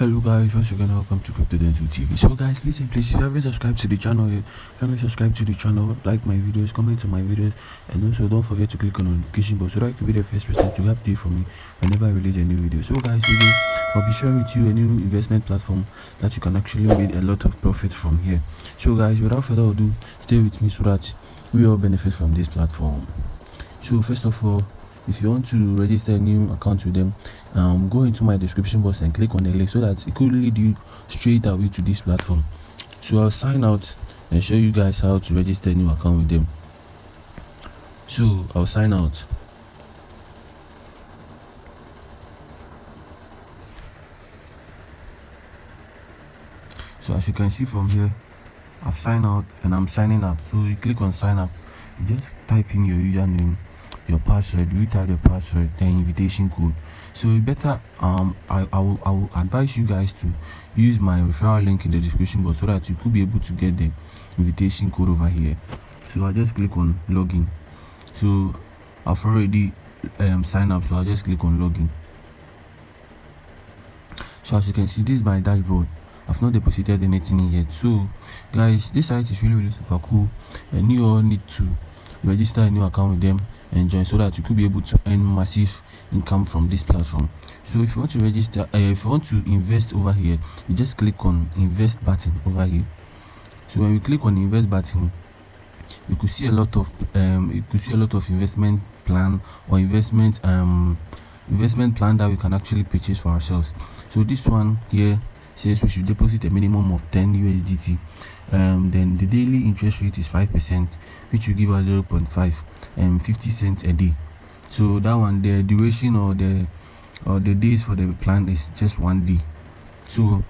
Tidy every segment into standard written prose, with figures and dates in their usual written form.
Hello guys, once again welcome to Denzel TV. So guys, listen please, if you haven't subscribed to the channel yet, kindly subscribe to the channel, like my videos, comment on my videos, and also don't forget to click on the notification bell so that you can be the first person to update from me whenever I release a new video. So guys, today I'll be sharing with you a new investment platform that you can actually make a lot of profit from here. So guys, without further ado, stay with me so that we all benefit from this platform. So first of all, if you want to register a new account with them, go into my description box and click on the link so that it could lead you straight away to this platform. So I'll sign out and show you guys how to register a new account with them. So I'll sign out. So as you can see from here, I've signed out and I'm signing up. So you click on sign up, you just type in your username, your password, you type the password, then invitation code. So you better I will advise you guys to use my referral link in the description box so that you could be able to get the invitation code over here. So I just click on login. So I've already signed up, so I'll just click on login. So as you can see, this is my dashboard. I've not deposited anything yet. So guys, this site is really super cool, and you all need to register a new account with them and join so that you could be able to earn massive income from this platform. So if you want to register, if you want to invest over here, you just click on invest button over here. So when you click on the invest button, you could see a lot of investment plan or investment plan that we can actually purchase for ourselves. So this one here says we should deposit a minimum of 10 USDT. Then the daily interest rate is 5%, which will give us 0.5 and 50 cents a day. So that one, the duration or the days for the plan is just 1 day. So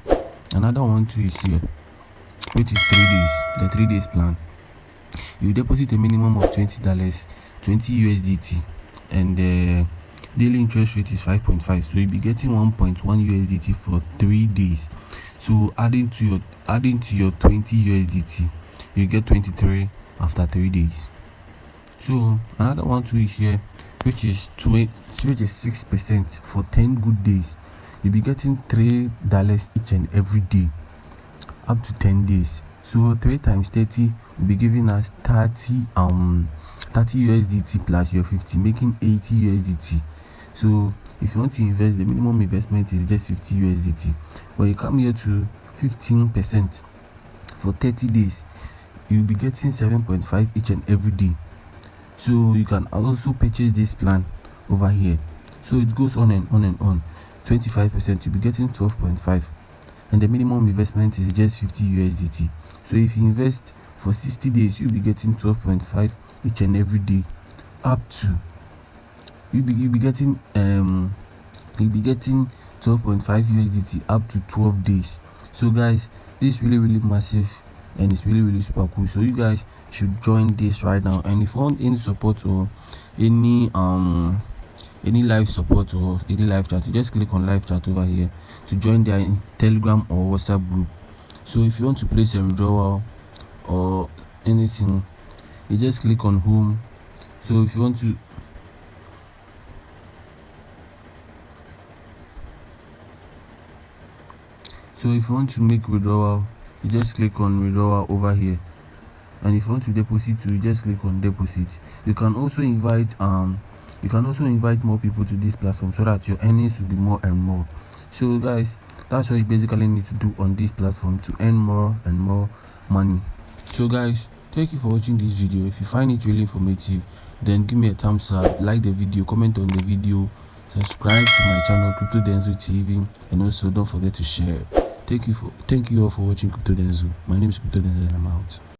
another one too is here, which is 3 days, the 3 days plan. You deposit a minimum of $20, 20 USDT, and the daily interest rate is 5.5, so you'll be getting 1.1 USDT for 3 days. So adding to your 20 USDT, you get 23 after 3 days. So another one too is here, which is 6% for 10 good days. You'll be getting $3 each and every day up to 10 days. So 3 times 30 will be giving us 30 USDT plus your 50, making 80 USDT. So if you want to invest, the minimum investment is just 50 USDT. When you come here to 15% for 30 days, you'll be getting 7.5 each and every day. So you can also purchase this plan over here. So it goes on and on and on. 25%, you'll be getting 12.5, and the minimum investment is just 50 USDT. So if you invest for 60 days, you'll be getting 12.5 each and every day, up to you'll be getting 12.5 USDT up to 12 days. So guys, this is really massive, and it's really super cool. So you guys should join this right now. And if you want any support or any live support or any live chat, you just click on live chat over here to join their Telegram or WhatsApp group. So if you want to place a withdrawal or anything, you just click on home. So if you want to make withdrawal, you just click on withdrawal over here. And if you want to deposit, you just click on deposit. You can also invite more people to this platform so that your earnings will be more and more. So guys, that's what you basically need to do on this platform to earn more and more money. So guys, thank you for watching this video. If you find it really informative, then give me a thumbs up, like the video, comment on the video, subscribe to my channel Denzel TV, and also don't forget to share. Thank you all for watching Denzel. My name is Denzel and I'm out.